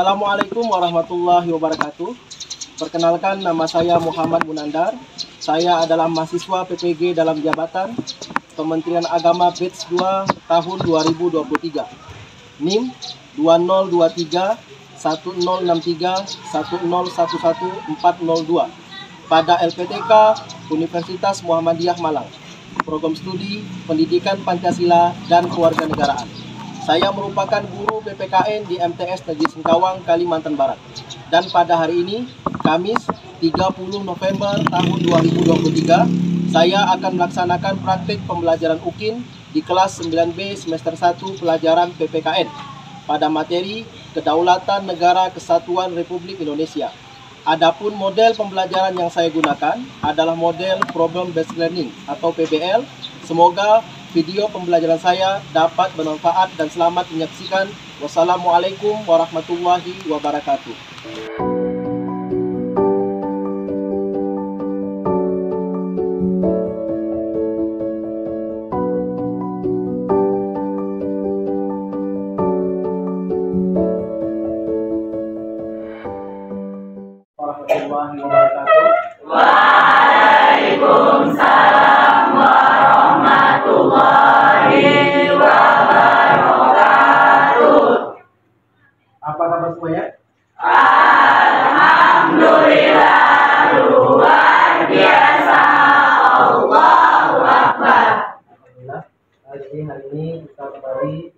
Assalamualaikum warahmatullahi wabarakatuh. Perkenalkan, nama saya Muhammad Munandar. Saya adalah mahasiswa PPG dalam jabatan Kementerian Agama Batch 2 tahun 2023. NIM 2023 1063 1011 402 pada LPTK Universitas Muhammadiyah Malang. Program studi Pendidikan Pancasila dan Kewarganegaraan. Saya merupakan guru PPKN di MTS Negeri Singkawang, Kalimantan Barat. Dan pada hari ini, Kamis 30 November tahun 2023, saya akan melaksanakan praktik pembelajaran UKIN di kelas 9B semester 1 pelajaran PPKN pada materi Kedaulatan Negara Kesatuan Republik Indonesia. Adapun model pembelajaran yang saya gunakan adalah model Problem Based Learning atau PBL. Semoga video pembelajaran saya dapat bermanfaat dan selamat menyaksikan. Wassalamualaikum warahmatullahi wabarakatuh. Warahmatullahi wabarakatuh. Waalaikumsalam warahmatullahi wabarakatuh. Apa kabar semuanya? Alhamdulillah, luar biasa. Allahu Akbar. Alhamdulillah. Hari ini kita kembali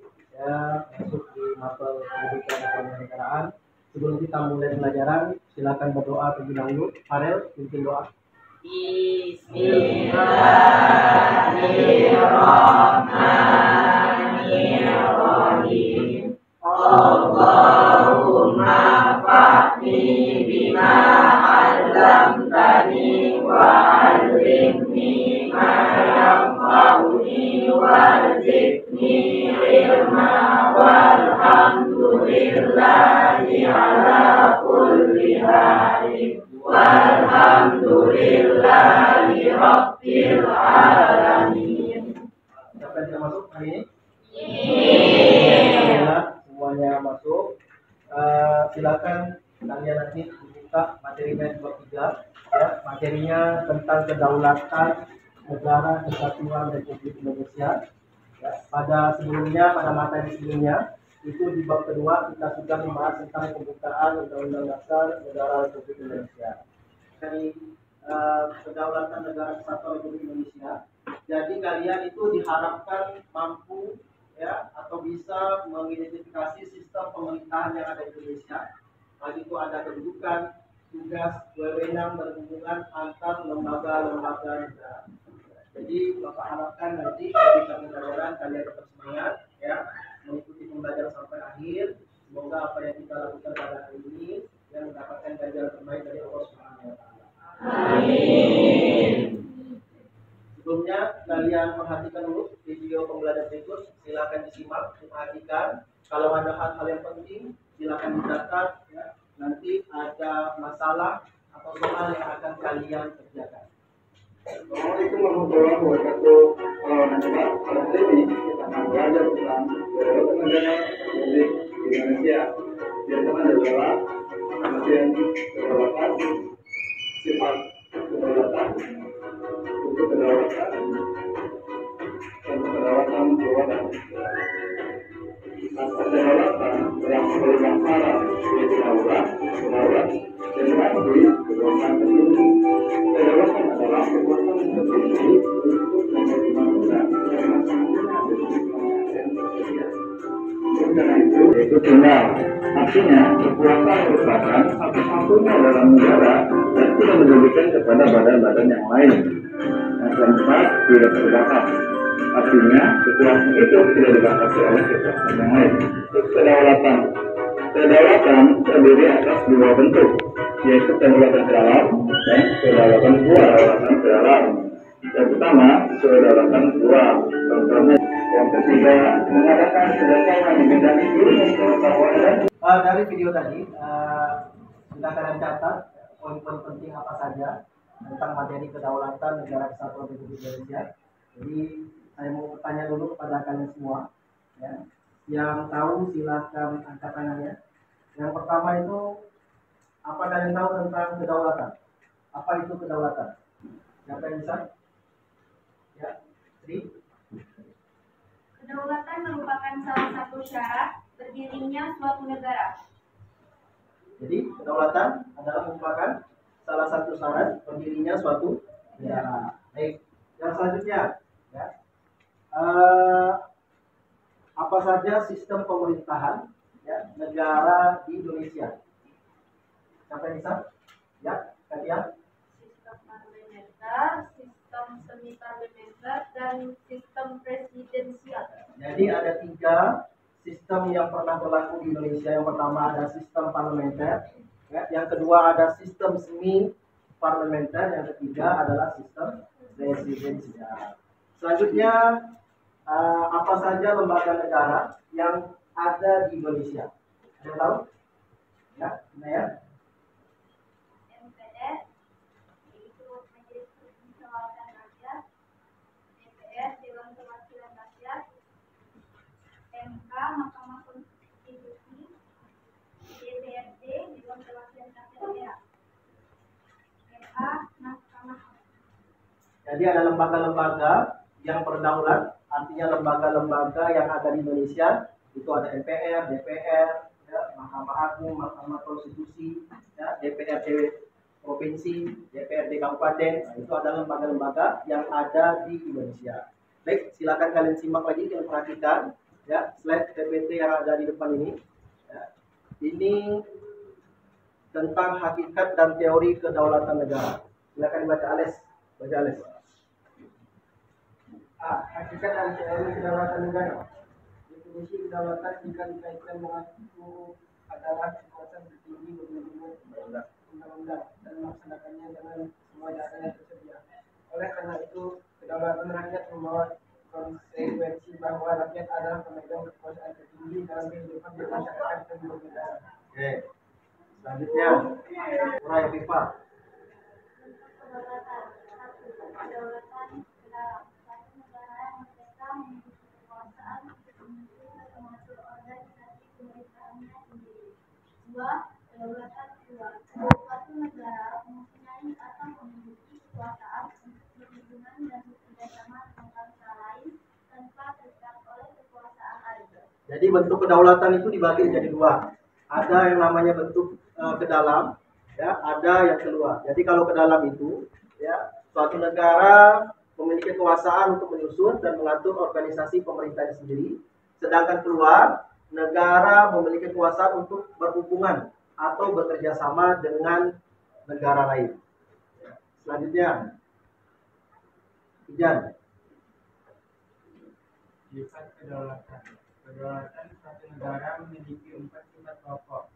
masuk di mapel pendidikan dan kewarganegaraan. Sebelum kita mulai pelajaran, silakan berdoa terlebih dahulu. Farel, pimpin doa. Bismillahirrahmanirrahim. Allahumma fa'ni bima 'allamtani wa 'allimni ma yanfa'uni warzuqni ilma walhamdulillahi ala kulli halin walhamdulillahi rabbil alamin. Siapa yang sudah masuk hari ini? Alhamdulillah. Semuanya masuk. Silakan kalian nanti dibuka materi batch 23. Ya, materinya tentang kedaulatan negara kesatuan Republik Indonesia. Ya, pada materi sebelumnya itu di bab kedua kita sudah membahas tentang pembukaan Undang-Undang Dasar Negara Republik Indonesia. Dari kedaulatan negara kesatuan Republik Indonesia. Jadi kalian itu diharapkan mampu ya atau bisa mengidentifikasi sistem pemerintahan yang ada di Indonesia. Baik itu ada kedudukan, tugas, wewenang dan hubungan antar lembaga-lembaga negara. Jadi Bapak harapkan nanti ketika pembelajaran kalian tetap semangat ya mengikuti pembelajaran sampai akhir. Semoga apa yang kita lakukan pada hari ini yang mendapatkan ganjaran terbaik dari Allah Subhanahu wa taala. Amin. Sebelumnya kalian perhatikan dulu video pembelajaran berikut. Silakan disimak, perhatikan. Kalau ada hal-hal yang penting, silakan dicatat. Ya. Nanti ada masalah atau soal yang akan kalian kerjakan. Assalamualaikum warahmatullahi wabarakatuh. Nanti pada hari ini kita akan belajar tentang kedaulatan negara Republik Indonesia. Yang pertama adalah pengertian kedaulatan, sifat kedaulatan, bentuk kedaulatan, dan kedaulatan keuangan. Asal kedaulatan berasal dari bahasa Arab, yaitu daulah, kedaulatan, dan berarti kedaulatan tertinggi. Kedaulatan adalah kekuasaan tertinggi untuk menjadi bangsa yang masing-masing memiliki kekuasaan tersedia. Karena itu, yaitu tunggal. Artinya, kekuasaan merupakan satu-satunya dalam negara dan tidak mendudukan kepada badan-badan yang lain. Yang keempat, tidak terbatas. Artinya, kekuasaan itu tidak dibatasi oleh kekuasaan yang lain. Kedaulatan. Kedaulatan terdiri atas dua bentuk, yaitu kedaulatan ke dalam dan kedaulatan luar. Kedaulatan ke dalam. Yang pertama, kedaulatan luar. Contohnya, yang ketiga, mengadakan kerjasama di bidang ilmu pengetahuan dan Dari video tadi, sudah kalian catat poin-poin penting apa saja tentang materi kedaulatan negara kesatuan Republik Indonesia. Jadi saya mau bertanya dulu kepada kalian semua, ya. Yang tahu silahkan angkat tangannya. Yang pertama itu, apa kalian tahu tentang kedaulatan? Apa itu kedaulatan? Siapa yang bisa? Ya, Sri. Kedaulatan merupakan salah satu syarat berdirinya suatu negara. Jadi kedaulatan adalah merupakan salah satu syarat berdirinya suatu negara. Baik, yang selanjutnya, ya, apa saja sistem pemerintahan ya, negara di Indonesia? Siapa yang bisa? Ya, Katia. Sistem parlementer, sistem semi parlementer, dan sistem presidensial. Jadi ada 3 sistem yang pernah berlaku di Indonesia. Yang pertama ada sistem parlementer, ya. Yang kedua ada sistem semi parlementer, yang ketiga adalah sistem presidensial. Selanjutnya, apa saja lembaga negara yang ada di Indonesia? Ada yang tahu? Ya, ini ya. MPR, yaitu Majelis Permusyawaratan Rakyat, DPR, Dewan Perwakilan Rakyat, MK, Mahkamah Konstitusi, DPRD, Dewan Perwakilan Rakyat Daerah, MA, Mahkamah. Jadi ada lembaga-lembaga yang berdaulat, artinya lembaga-lembaga yang ada di Indonesia itu ada MPR, DPR, ya, Mahkamah Agung, Mahkamah Konstitusi, ya, DPRD provinsi, DPRD kabupaten. Nah, itu adalah lembaga-lembaga yang ada di Indonesia. Baik, silakan kalian simak lagi, kalian perhatikan ya slide PPT yang ada di depan ini. Ya. Ini tentang hakikat dan teori kedaulatan negara. Silakan dibaca Ales, baca Ales. Hakikat dan teori kedaulatan negara. Definisi kedaulatan jika dikaitkan dengan itu adalah kekuasaan tertinggi berhubungan undang-undang dan melaksanakannya dengan semua data yang tersedia. Oleh karena itu, kedaulatan rakyat membawa konsekuensi bahwa rakyat adalah pemegang kekuasaan tertinggi dalam kehidupan bermasyarakat dan bernegara. Oke. Selanjutnya, Raya Pipa. Kedaulatan dalam satu negara yang merdeka memiliki kekuasaan untuk menyusun dan mengatur organisasi pemerintahannya sendiri. 2. Kedaulatan keluar. Suatu negara mempunyai atau memiliki kekuasaan untuk berhubungan dan bekerjasama dengan bangsa lain tanpa terikat oleh kekuasaan lain. Jadi bentuk kedaulatan itu dibagi menjadi 2. Ada yang namanya bentuk ke dalam, ya, ada yang keluar. Jadi kalau ke dalam itu, ya, suatu negara memiliki kekuasaan untuk menyusun dan mengatur organisasi pemerintahnya sendiri, sedangkan keluar, negara memiliki kekuasaan untuk berhubungan atau bekerja sama dengan negara lain. Selanjutnya, Ijan. Sifat kedaulatan. Kedaulatan suatu negara memiliki 4 sifat pokok.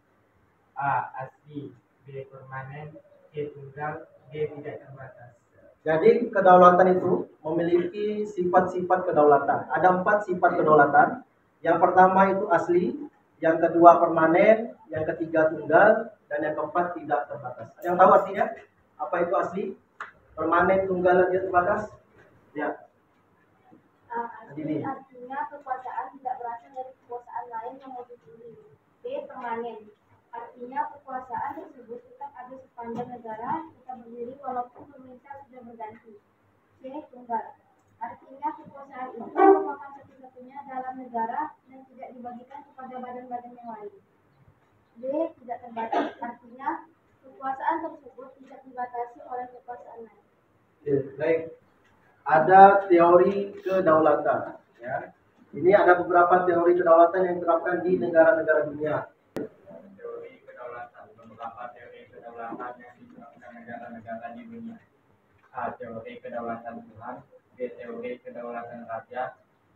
A. Asli, B. Permanen, C. Tunggal, D. Tidak terbatas. Jadi kedaulatan itu memiliki sifat-sifat kedaulatan. Ada 4 sifat kedaulatan. Yang pertama itu asli, yang kedua permanen, yang ketiga tunggal, dan yang keempat tidak terbatas. Ada yang tahu artinya? Apa itu asli, permanen, tunggal, dan tidak terbatas? Ya. Asli artinya kekuasaan tidak berasal dari kekuasaan lain yang lebih tinggi. B. Permanen artinya kekuasaan tersebut tetap ada sepanjang negara tetap berdiri walaupun pemerintah sudah berganti. C. Tunggal artinya kekuasaan itu merupakan satu-satunya dalam negara dan tidak dibagikan kepada badan-badan yang lain. D. Tidak terbatas artinya kekuasaan tersebut tidak dibatasi oleh kekuasaan lain. Baik. Ada teori kedaulatan. Ya. Ini ada beberapa teori kedaulatan yang diterapkan di negara-negara dunia. Teori kedaulatan. Beberapa teori kedaulatan yang diterapkan negara-negara di dunia. A. Teori kedaulatan Tuhan, B. Teori kedaulatan rakyat,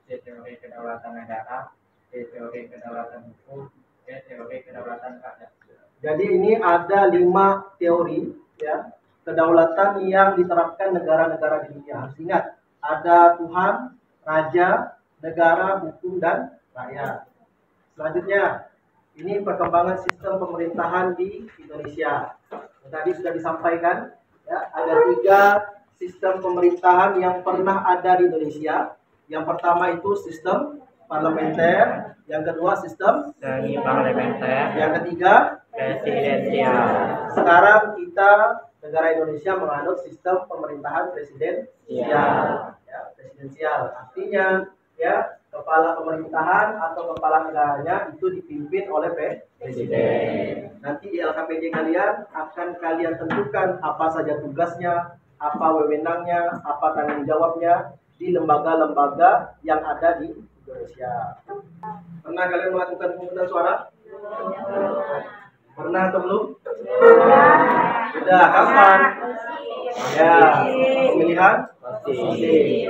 C. Teori kedaulatan negara, D. Teori kedaulatan hukum, E. Teori kedaulatan rakyat. Jadi ini ada 5 teori, ya, kedaulatan yang diterapkan negara-negara di dunia. Harus ingat, ada Tuhan, raja, negara, hukum, dan rakyat. Selanjutnya, ini perkembangan sistem pemerintahan di Indonesia. Tadi sudah disampaikan, ya, ada 3 sistem pemerintahan yang pernah ada di Indonesia. Yang pertama itu sistem parlementer, yang kedua sistem semi parlementer, yang ketiga presidensial. sekarang kita negara Indonesia menganut sistem pemerintahan presidensial. Ya, presidensial artinya ya kepala pemerintahan atau kepala negaranya itu dipimpin oleh presiden. Nanti di LKPD kalian akan kalian tentukan apa saja tugasnya, apa wewenangnya, apa tanggung jawabnya di lembaga-lembaga yang ada di Indonesia. Pernah kalian melakukan pemungutan suara? Pernah atau belum? Sudah, kapan? Ya, pemilihan? Masih.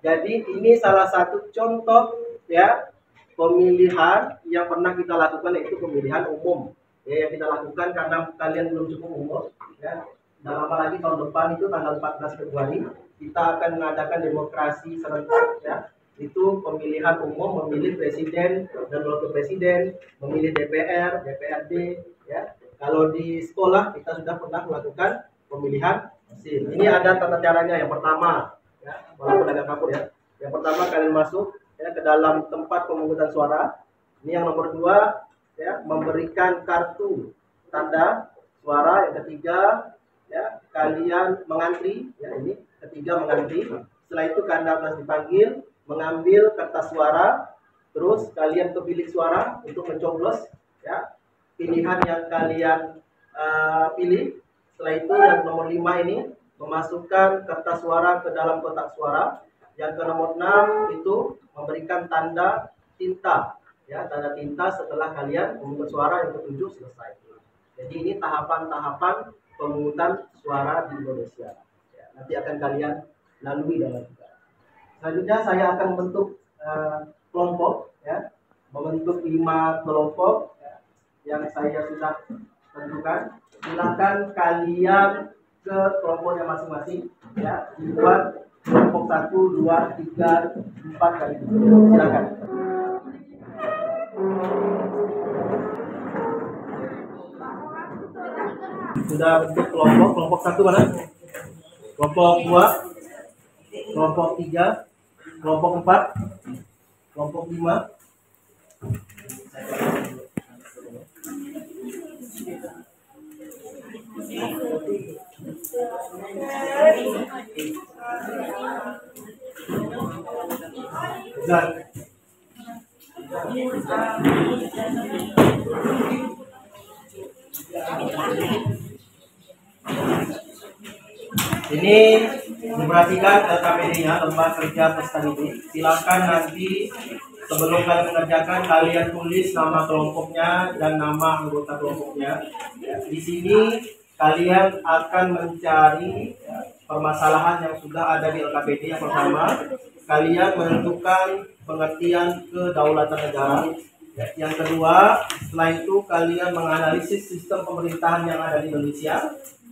Jadi ini salah satu contoh ya pemilihan yang pernah kita lakukan, yaitu pemilihan umum. Ya, yang kita lakukan karena kalian belum cukup umur. Ya. Dan apalagi tahun depan itu tanggal 14 Februari kita akan mengadakan demokrasi serentak. Ya. Itu pemilihan umum, memilih presiden dan wakil presiden, memilih DPR, DPRD. Ya. Kalau di sekolah kita sudah pernah melakukan pemilihan SIM. Ini ada tata caranya. Yang pertama, ya, walaupun agak kapur ya. Yang pertama kalian masuk ya ke dalam tempat pemungutan suara. Ini yang nomor 2 ya, memberikan kartu tanda suara. Yang ketiga ya, kalian mengantri ya, ini ketiga mengantri. Setelah itu kalian harus dipanggil, mengambil kertas suara, terus kalian ke bilik suara untuk mencoblos ya pilihan yang kalian pilih. Setelah itu yang nomor 5 ini memasukkan kertas suara ke dalam kotak suara. Yang ke nomor 6 itu memberikan tanda tinta ya, tanda tinta setelah kalian memungut suara yang ke-7 selesai. Jadi ini tahapan-tahapan pemungutan suara di Indonesia ya, nanti akan kalian lalui dalam kita. Selanjutnya saya akan membentuk kelompok ya, membentuk 5 kelompok ya, yang saya sudah tentukan. Silakan kalian ke kelompoknya masing-masing ya, dibuat kelompok 1, 2, 3, 4 kali. Silakan. Sudah bentuk kelompok 1 mana? Kelompok 2, kelompok 3, kelompok 4, kelompok 5. Ini diperhatikan LKPD-nya, Lembaga Kerja Prestasi. Silakan nanti sebelum kalian mengerjakan, kalian tulis nama kelompoknya dan nama anggota kelompoknya. Di sini kalian akan mencari permasalahan yang sudah ada di LKPD. Yang pertama, kalian menentukan pengertian kedaulatan negara. Yang kedua, setelah itu kalian menganalisis sistem pemerintahan yang ada di Indonesia.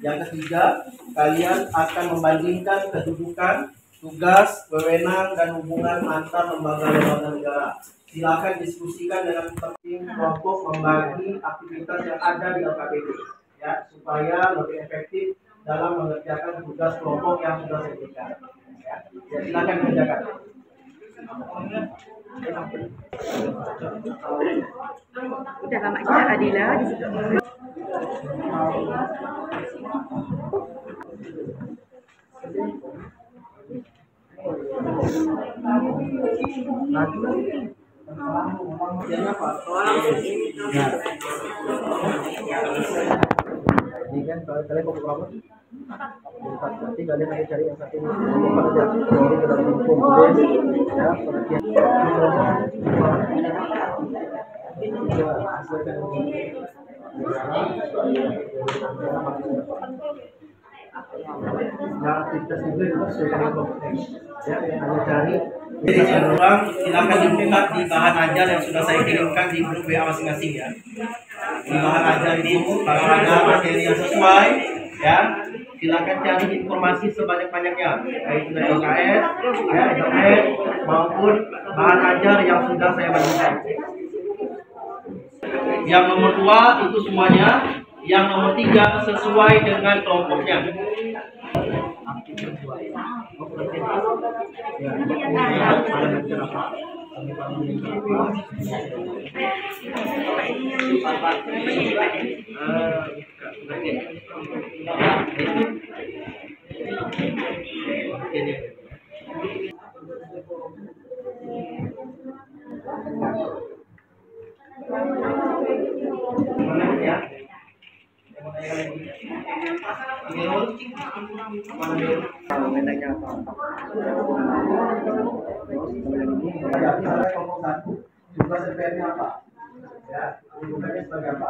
Yang ketiga, kalian akan membandingkan kedudukan, tugas, wewenang, dan hubungan antar lembaga-lembaga negara. Silakan diskusikan dengan tim kelompok membagi aktivitas yang ada di LKPD ya, supaya lebih efektif dalam mengerjakan tugas kelompok yang sudah saya berikan. Ya, silakan kerjakan. Udah lama kita Adila di situ. Ini kan kalian mau berapa? Nanti kalian akan cari yang satu kelompok aja. Jadi ke dalam hukum ya, aktivitas juga sesuai dengan kompetensi. Ya, hanya cari. Jadi orang silakan dibuka di bahan ajar yang sudah saya kirimkan di grup WA masing-masing ya. Di bahan ajar itu kalau ada materi yang sesuai ya, silakan cari informasi sebanyak-banyaknya, baik dari LKS, ya, internet maupun bahan ajar yang sudah saya bagikan. Yang nomor 2 itu semuanya, yang nomor 3 sesuai dengan kelompoknya. Ya, Misalnya kelompok 1, tugas LPR-nya apa? Ya, bukannya sebagai apa?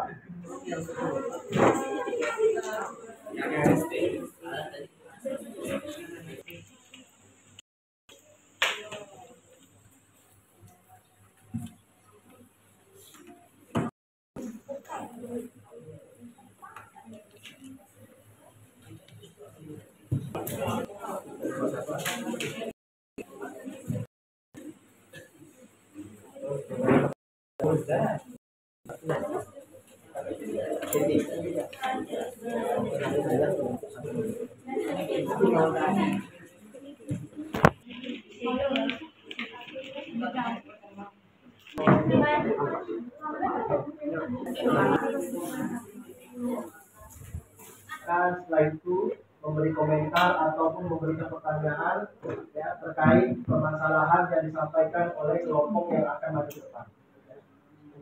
Dan setelah itu memberi komentar ataupun memberikan pertanyaan ya, terkait permasalahan yang disampaikan oleh kelompok yang akan maju ke depan.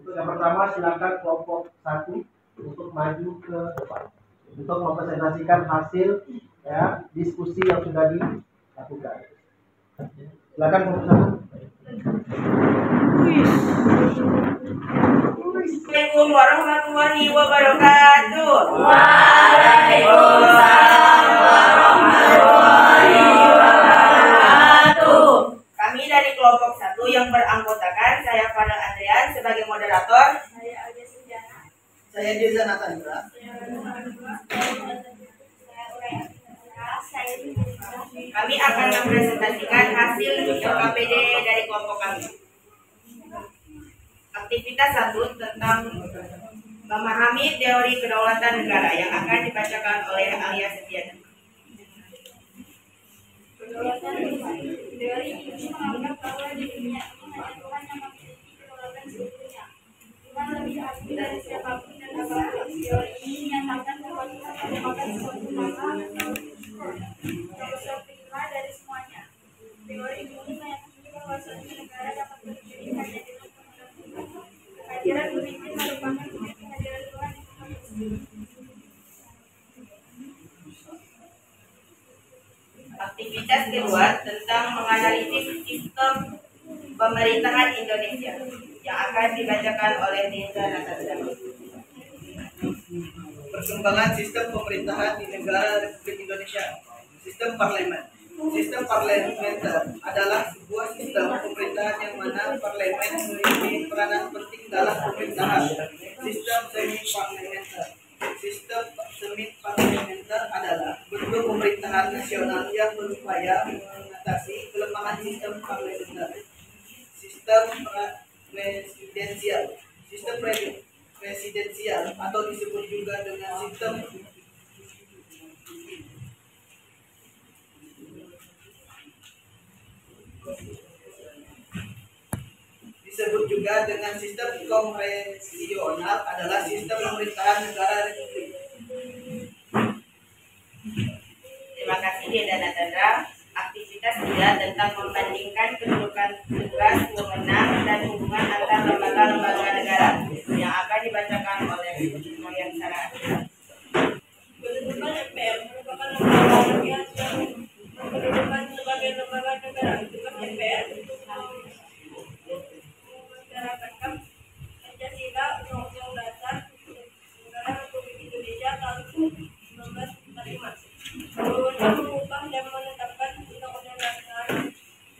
Untuk yang pertama silakan kelompok 1 untuk maju ke depan untuk mempresentasikan hasil ya, diskusi yang sudah dilakukan. Silakan kelompok 1. Assalamualaikum warahmatullahi wabarakatuh. Waalaikumsalam warahmatullahi wabarakatuh. Kami dari kelompok 1 yang beranggotakan saya Fadel Adrian sebagai moderator. Saya Aja Sujana. Saya Dirza Natandra. Kami akan mempresentasikan hasil LKPD dari kelompok kami. Aktivitas 1 tentang memahami teori kedaulatan negara yang akan dibacakan oleh Alia Setiana. Kedaulatan teori ini menganggap bahwa di dunia ini hanya Tuhan yang memiliki kedaulatan seutuhnya. Tuhan lebih asli dari siapapun dan apapun. Teori ini menyatakan bahwa Tuhan merupakan suatu nama atau filosofi dari semuanya. Teori ini meyakini bahwa suatu negara dapat berdiri hanya dengan kehadiran pemimpin merupakan bukti kehadiran Tuhan itu sendiri. Aktivitas kedua tentang menganalisis sistem pemerintahan Indonesia yang akan dibacakan oleh Dirza Natandra. Perkembangan sistem pemerintahan di negara Republik Indonesia. Sistem parlemen. Sistem parlementer adalah sebuah sistem pemerintahan yang mana parlemen memiliki peranan penting dalam pemerintahan. Sistem semi parlementer. Sistem semi parlementer adalah bentuk pemerintahan nasional yang berupaya mengatasi kelemahan sistem parlementer. Sistem presidensial. Sistem presidensial atau disebut juga dengan sistem kongresional adalah sistem pemerintahan negara republik. Terima kasih Dirza Natandra. Aktivitas 3 tentang membandingkan kedudukan tugas, wewenang, dan hubungan antar lembaga-lembaga negara yang akan dibacakan oleh Mariam Sarah. Kedudukan MPR merupakan lembaga rakyat yang berkedudukan sebagai lembaga negara. Tugas MPR untuk memasyarakatkan Pancasila, Undang-Undang Dasar Negara Republik Indonesia tahun 1945. Wewenang mengubah dan menetapkan Undang-Undang Dasar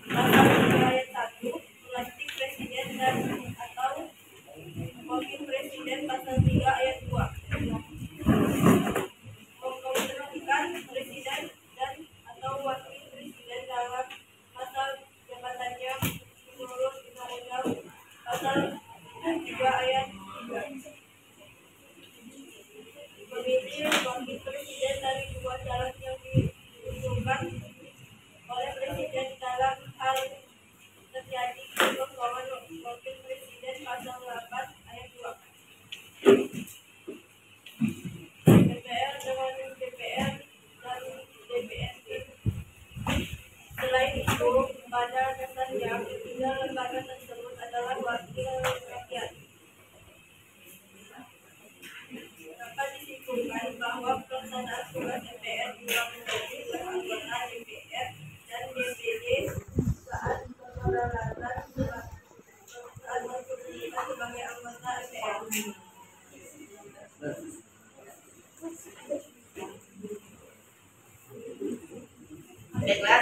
Pasal 3 ayat 1, melantik presiden dan atau wakil presiden Pasal 3 ayat 2. Mengkonstruksikan presiden dan atau wakil presiden dalam masa jabatannya menurut Undang-Undang Pasal 3 ayat 3. Memilih wakil presiden dari dua calon yang diusulkan oleh presiden dalam hal terjadi persoalan Baiklah,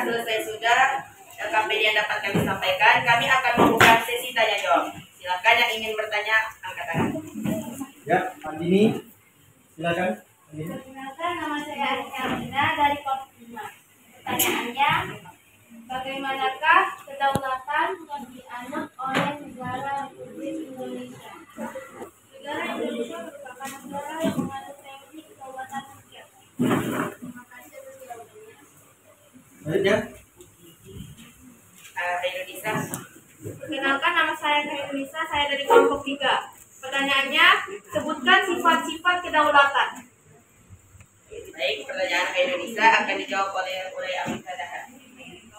selesai sudah LKPD yang dapat kami sampaikan. Kami akan membuka sesi tanya jawab. Silakan yang ingin bertanya angkat tangan. Ya, Andini, silakan. Perkenalkan, nama saya Arina dari Kelompok 5. Pertanyaannya, bagaimanakah kedaulatan yang dianut oleh negara Republik Indonesia? Negara Indonesia merupakan negara yang menganut teori kedaulatan rakyat. Terima kasih atas jawabannya. Selanjutnya. Indonesia. Perkenalkan, nama saya Indonesia, saya dari kelompok 3. Pertanyaannya, sebutkan sifat-sifat kedaulatan. Baik, pertanyaan Indonesia akan dijawab oleh Amita Dahar.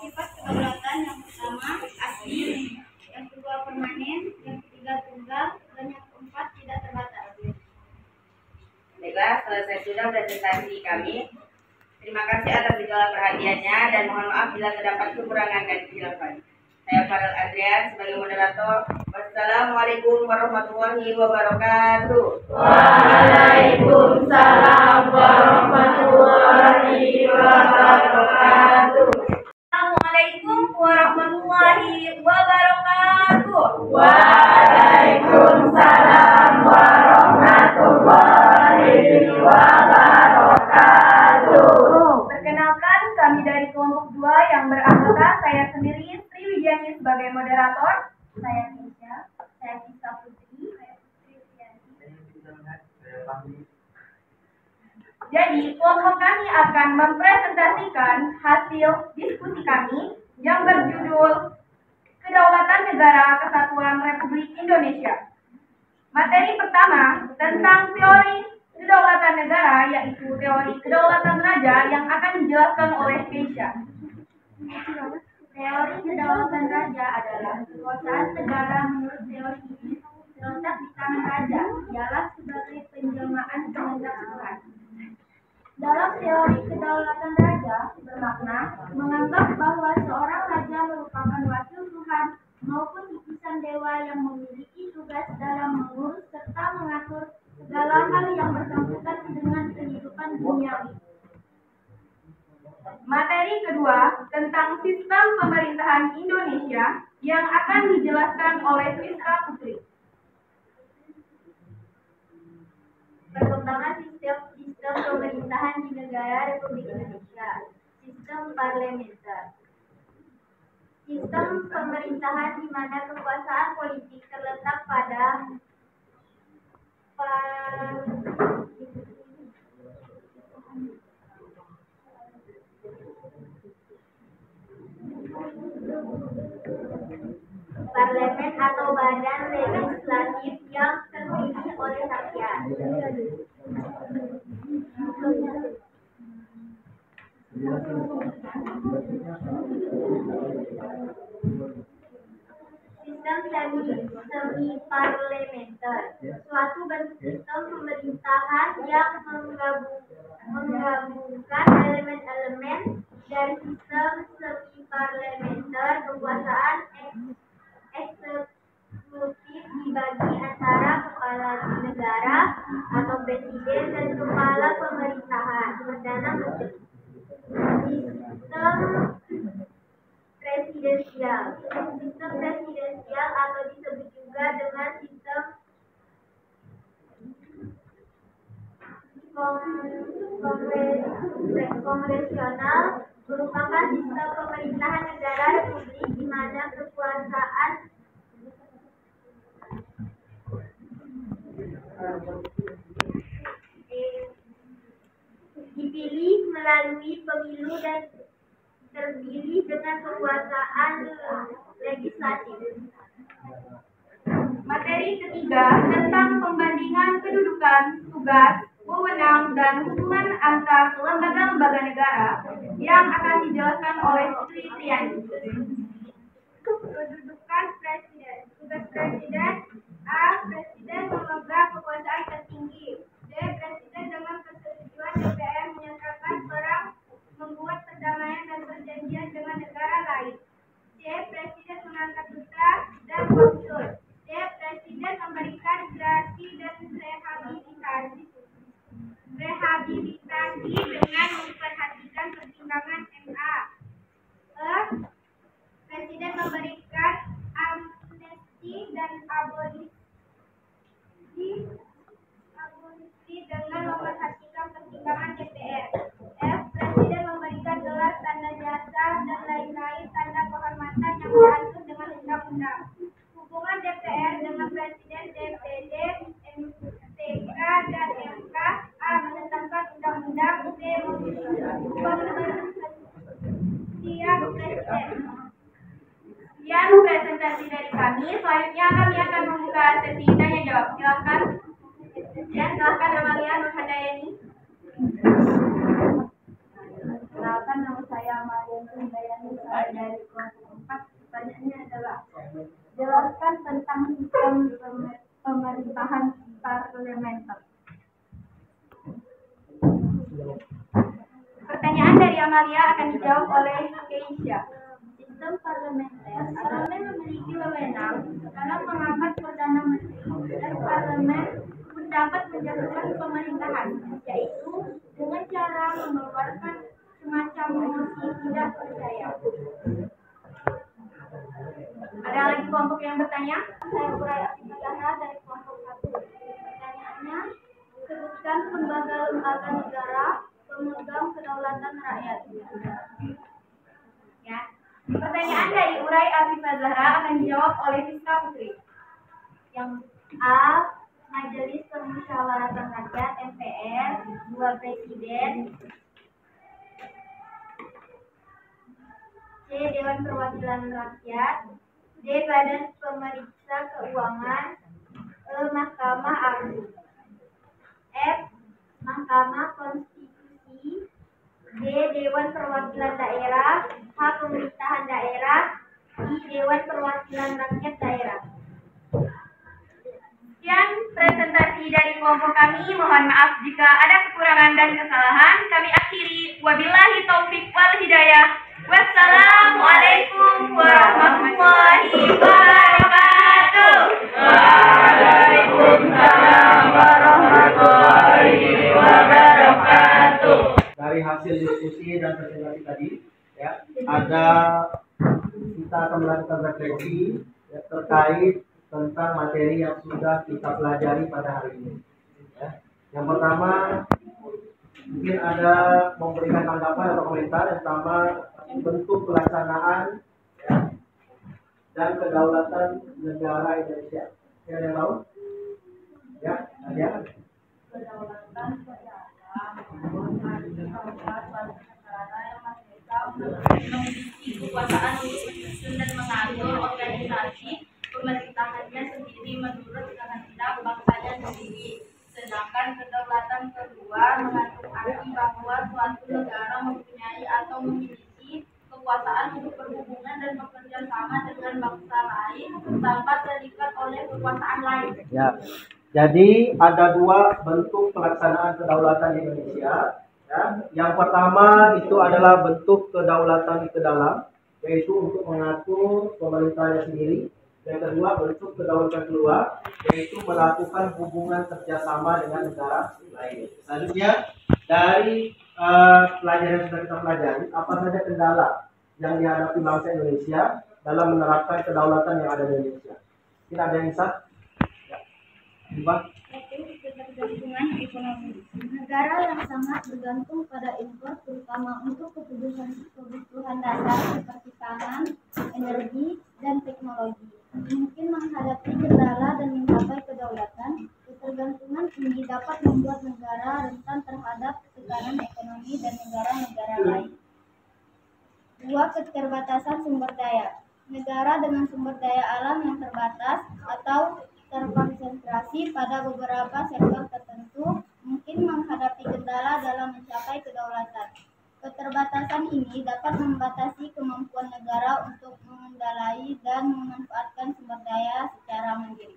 Sifat kedaulatan yang pertama asli, yang kedua permanen, yang ketiga tunggal, dan yang keempat tidak terbatas. Baiklah, selesai sudah presentasi kami. Terima kasih atas segala perhatiannya dan mohon maaf bila terdapat kekurangan dan kehilafan. Saya Farel Adrian sebagai moderator. Wassalamualaikum warahmatullahi wabarakatuh. Waalaikumsalam warahmatullahi wabarakatuh. Assalamualaikum warahmatullahi wabarakatuh. Waalaikumsalam warahmatullahi wabarakatuh. Perkenalkan, kami dari kelompok 2 yang beranggota saya sendiri Sri Widiani sebagai moderator. Saya Nisha, saya Kisa Putri, saya Putri Widiani. Jadi, kelompok kami akan mempresentasikan hasil diskusi kami yang berjudul Kedaulatan Negara Kesatuan Republik Indonesia. Materi pertama tentang teori kedaulatan negara, yaitu teori kedaulatan raja yang akan dijelaskan oleh Keisha. Teori kedaulatan raja adalah kekuasaan negara menurut teori ini terletak di tangan raja, ialah sebagai penjelmaan kehendak Tuhan. Dalam teori kedaulatan raja bermakna menganggap bahwa seorang raja merupakan wakil Tuhan maupun utusan dewa yang memiliki tugas dalam mengurus serta mengatur segala hal yang bersangkutan dengan kehidupan duniawi. Materi kedua tentang sistem pemerintahan Indonesia yang akan dijelaskan oleh Fiska Putri. Perkembangan sistem pemerintahan di negara Republik Indonesia. Sistem parlementer. Sistem pemerintahan di mana kekuasaan politik terletak pada parlemen atau badan legislatif yang terpilih oleh rakyat. Sistem semi parlementer, suatu bentuk sistem pemerintahan yang menggabungkan elemen-elemen dari sistem semi parlementer. Kekuasaan eksekutif dibagi antara kepala negara atau presiden dan kepala pemerintahan perdana menteri. Sistem presidensial. Sistem presidensial atau disebut juga dengan sistem kongresional merupakan sistem pemerintahan negara republik di mana kekuasaan dipilih melalui pemilu dan terpilih dengan kekuasaan legislatif. Materi ketiga tentang pembandingan kedudukan, tugas, wewenang, dan hubungan antar lembaga-lembaga negara yang akan dijelaskan oleh Sri Triani. Kedudukan presiden. Tugas presiden: A. Presiden memegang kekuasaan tertinggi. B. Presiden dengan persetujuan DPR menyatakan perang, membuat perdamaian dan perjanjian dengan negara lain. C. Presiden mengangkat duta dan konsul. D. Presiden memberikan gerasi dan abolisi dengan memerhatikan pertimbangan DPR. F. Presiden memberikan gelar tanda jasa dan lain-lain tanda kehormatan yang diatur dengan undang-undang. Hubungan DPR dengan Presiden, DPD, MPK, dan MK. A. Menetapkan undang-undang. B. Pemberhentian Presiden. Sekian presentasi dari kami. Selanjutnya kami akan membuka sesi tanya jawab. Silakan. Ya, silakan Amalia Nurhandayani. Kenalkan, nama saya Amalia Nurhandayani. Saya dari kelompok 4. Pertanyaannya adalah, jelaskan tentang sistem pemerintahan parlementer. Pertanyaan dari Amalia akan dijawab oleh Keisha. Sistem parlementer. Parlemen memiliki wewenang dalam mengangkat perdana menteri dan parlemen dapat menjatuhkan pemerintahan, yaitu dengan cara mengeluarkan semacam mosi tidak percaya. Ada lagi kelompok yang bertanya? Saya Uray Asifadana dari kelompok 1. Pertanyaannya, sebutkan lembaga-lembaga negara pemegang kedaulatan rakyat. Ya. Pertanyaan dari Uray Afifah Zahra akan dijawab oleh Fiska Putri. Yang A. Majelis Permusyawaratan Rakyat MPR. 2. Presiden. C. Dewan Perwakilan Rakyat. D. Badan Pemeriksa Keuangan. E. Mahkamah Agung. F. Mahkamah Konstitusi. D. Dewan Perwakilan Daerah. H. Pemerintahan Daerah. I. Dewan Perwakilan Rakyat Daerah. Sekian presentasi dari kelompok kami. Mohon maaf jika ada kekurangan dan kesalahan. Kami akhiri. Wabillahi taufik wal hidayah. Wassalamualaikum warahmatullahi wabarakatuh. Waalaikumsalam warahmatullahi wabarakatuh. Dari hasil diskusi dan presentasi tadi, ya, ada kita akan melakukan refleksi ya, terkait tentang materi yang sudah kita pelajari pada hari ini. Ya. Yang pertama, mungkin ada memberikan tanggapan atau komentar yang pertama bentuk pelaksanaan ya, dan kedaulatan negara Indonesia. Ada yang tahu? Ya, ada. Kedaulatan negara memiliki kekuasaan untuk menyusun dan mengatur organisasi pemerintahannya sendiri menurut kehendak bangsanya sendiri. Sedangkan kedaulatan kedua mengandung arti bahwa suatu negara mempunyai atau memiliki kekuasaan untuk berhubungan dan bekerja sama dengan bangsa lain tanpa terikat oleh kekuasaan lain. Ya. Jadi ada dua bentuk pelaksanaan kedaulatan di Indonesia. Ya. Yang pertama itu adalah bentuk kedaulatan ke dalam, yaitu untuk mengatur pemerintahnya sendiri. Yang kedua bentuk kedaulatan keluar, yaitu melakukan hubungan kerjasama dengan negara lain. Selanjutnya dari pelajaran yang sudah kita pelajari, apa saja kendala yang dihadapi bangsa Indonesia dalam menerapkan kedaulatan yang ada di Indonesia. Tidak ada yang bisa? Ya. Ketergantungan ekonomi. Negara yang sangat bergantung pada impor, terutama untuk kebutuhan dasar seperti pangan, energi, dan teknologi. Mungkin menghadapi kendala dan mencapai kedaulatan, ketergantungan ini dapat membuat negara rentan terhadap tekanan ekonomi dan negara-negara lain. 2. Keterbatasan sumber daya. Negara dengan sumber daya alam yang terbatas atau terkonsentrasi pada beberapa sektor tertentu mungkin menghadapi kendala dalam mencapai kedaulatan. Keterbatasan ini dapat membatasi kemampuan negara untuk mengendalikan dan memanfaatkan sumber daya secara mandiri.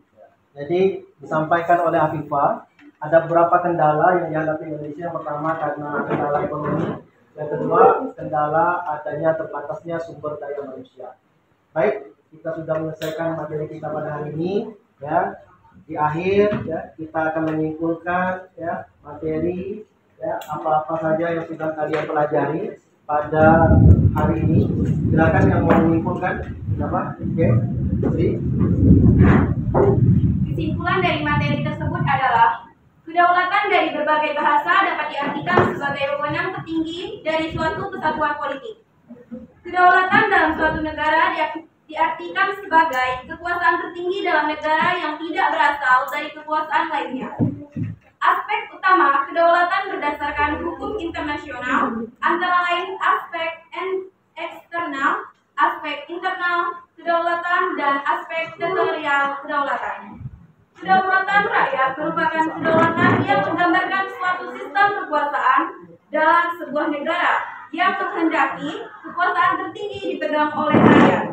Jadi disampaikan oleh Afifah, ada beberapa kendala yang dihadapi Indonesia. Yang pertama karena kendala ekonomi, yang kedua kendala adanya terbatasnya sumber daya manusia. Baik, kita sudah menyelesaikan materi kita pada hari ini. Ya, di akhir ya kita akan menyimpulkan ya materi ya apa-apa saja yang sudah kalian pelajari pada hari ini. Silakan yang mau menyimpulkan, apa? Oke, kesimpulan dari materi tersebut adalah kedaulatan dari berbagai bahasa dapat diartikan sebagai wewenang tertinggi dari suatu kesatuan politik. Kedaulatan dalam suatu negara diartikan sebagai kekuasaan tertinggi dalam negara yang tidak berasal dari kekuasaan lainnya. Aspek utama kedaulatan berdasarkan hukum internasional antara lain aspek eksternal, aspek internal kedaulatan, dan aspek teritorial kedaulatan. Kedaulatan rakyat merupakan kedaulatan yang menggambarkan suatu sistem kekuasaan dalam sebuah negara yang menghendaki kekuasaan tertinggi dipegang oleh rakyat.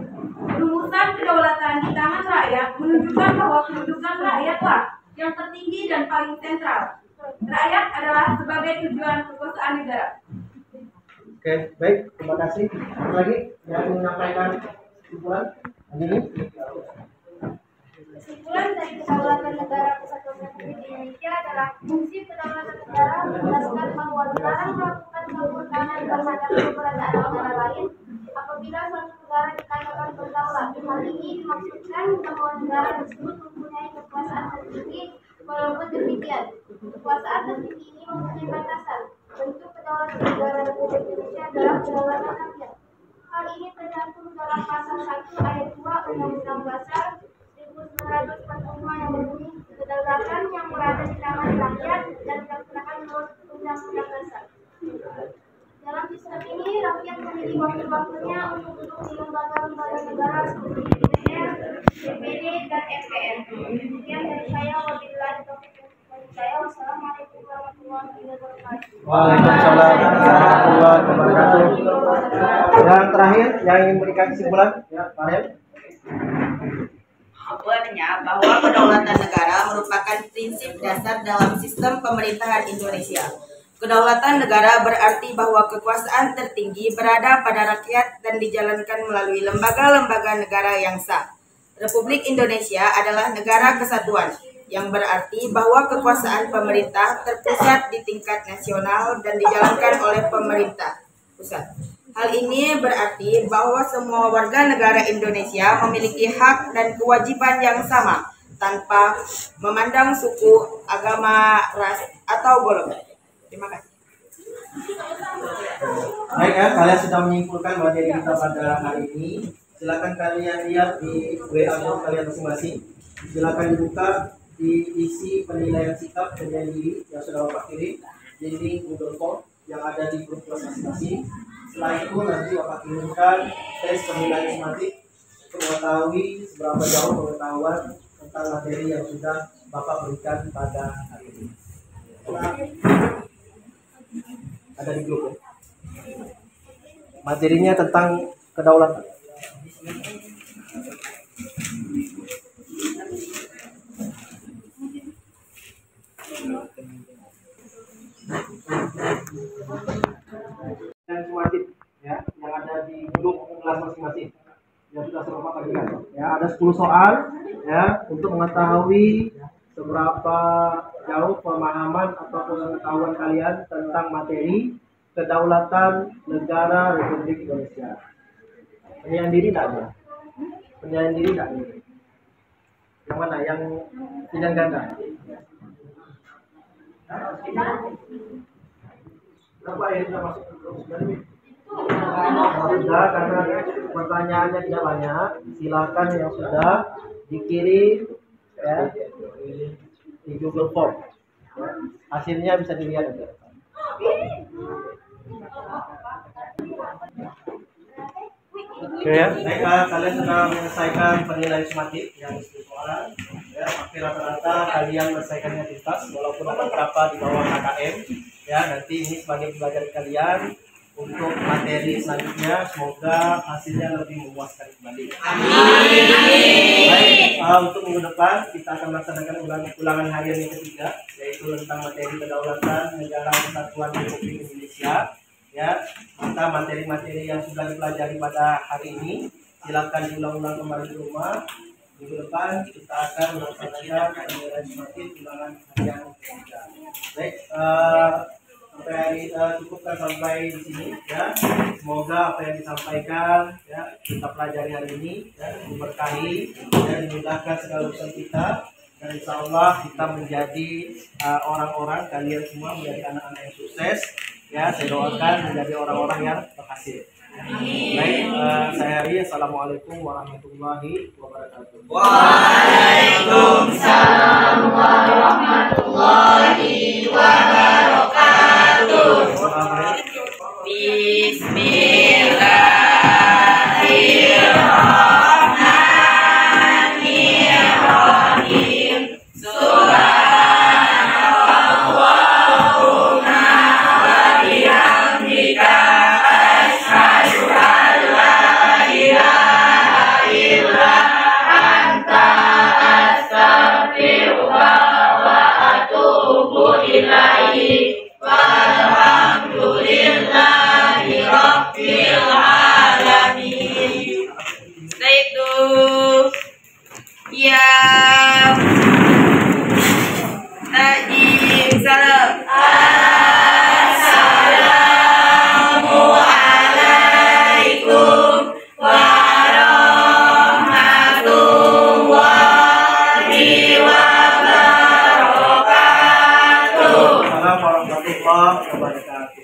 Rumusan kedaulatan di tangan rakyat menunjukkan bahwa kedudukan rakyatlah yang tertinggi dan paling sentral. Rakyat adalah sebagai tujuan kekuasaan negara. Oke, baik, terima kasih. Ada lagi yang menyampaikan kesimpulan? Ini. Kesimpulan dari kedaulatan negara Kesatuan Republik Indonesia adalah fungsi kedaulatan negara menjelaskan bahwa negara melakukan kewenangan terhadap keberadaan negara lain apabila suatu negara dikatakan berdaulat. Hal ini dimaksudkan bahwa negara tersebut mempunyai kekuasaan tertinggi. Walaupun demikian, kekuasaan tertinggi ini mempunyai batasan. Bentuk kedaulatan negara Republik Indonesia adalah kedaulatan rakyat. Hal ini tercantum dalam pasal 1 ayat 2 Undang-Undang Dasar 1945 yang berbunyi kedaulatan yang berada di tangan rakyat dan dilaksanakan menurut Undang-Undang Dasar. Dalam sistem ini, rakyat memiliki wakil-wakilnya untuk duduk di lembaga-lembaga negara seperti DPR, DPD, dan MPR. Demikian dari saya, wabillahi taufiq wal hidayah. Wassalamualaikum warahmatullahi wabarakatuh. Waalaikumsalam warahmatullahi wabarakatuh. Yang terakhir, yang ingin memberikan kesimpulan, ya, Pak. Kesimpulannya bahwa kedaulatan negara merupakan prinsip dasar dalam sistem pemerintahan Indonesia. Kedaulatan negara berarti bahwa kekuasaan tertinggi berada pada rakyat dan dijalankan melalui lembaga-lembaga negara yang sah. Republik Indonesia adalah negara kesatuan, yang berarti bahwa kekuasaan pemerintah terpusat di tingkat nasional dan dijalankan oleh pemerintah pusat. Hal ini berarti bahwa semua warga negara Indonesia memiliki hak dan kewajiban yang sama tanpa memandang suku, agama, ras, atau golongan. Terima kasih. Baik ya, kalian sudah menyimpulkan materi kita pada hari ini. Silakan kalian lihat di WA group kalian masing-masing. Silakan dibuka, diisi penilaian sikap penilaian diri yang sudah Bapak kirim di link Google Form yang ada di grup kelas masing-masing. Setelah itu nanti Bapak kirimkan tes penilaian sistematik untuk mengetahui seberapa jauh pengetahuan tentang materi yang sudah Bapak berikan pada hari ini. Ada di grup ya. Materinya tentang kedaulatan. Dan semacam ya, yang ada di grup kelas masing-masing yang sudah saya bagikan. Ya, ada 10 soal ya untuk mengetahui seberapa jauh pemahaman atau pengetahuan kalian tentang materi kedaulatan negara Republik Indonesia. Penilaian diri tidak ada. Penilaian diri tidak ada. Yang mana? Yang pilihan ganda. Berapa yang sudah masuk ke grup? Sudah, karena pertanyaannya tidak banyak. Silakan yang sudah dikirim ya di Google Form. Hasilnya bisa dilihat aja. Oke ya, baik, kalian sudah menyelesaikan penilaian sistematik yang 10 soal. Ya, tapi rata-rata kalian menyelesaikannya tuntas, walaupun ada beberapa di bawah KKM. Ya, nanti ini sebagai pembelajaran kalian untuk materi selanjutnya. Semoga hasilnya lebih memuaskan kembali. Amin. Baik, untuk minggu depan kita akan melaksanakan ulangan harian yang ketiga, yaitu tentang materi kedaulatan negara kesatuan Republik Indonesia. Ya, kita materi-materi yang sudah dipelajari pada hari ini silakan diulang-ulang kembali di rumah. Minggu depan kita akan melaksanakan penilaian sistematik ulangan harian ketiga. Baik, sampai cukupkan sampai di sini ya. Semoga apa yang disampaikan ya kita pelajari hari ini ya diberkahi dan dimudahkan segala urusan kita dan insya Allah kita menjadi orang-orang, kalian semua menjadi anak-anak yang sukses. Ya, saya doakan menjadi orang-orang yang berhasil. Baik, saya Hari. Assalamualaikum warahmatullahi wabarakatuh. Waalaikumsalam warahmatullahi wabarakatuh. Bismillahirrahmanirrahim. Subhanallahumma wa bihamdika asyhadu an la ilaha illa anta astaghfiruka wa atubu ilaihi. Walhamdulillahi rabbil alamin. Setelah itu ya tajim salam. Assalamualaikum warahmatullahi wabarakatuh. Assalamualaikum warahmatullahi wabarakatuh.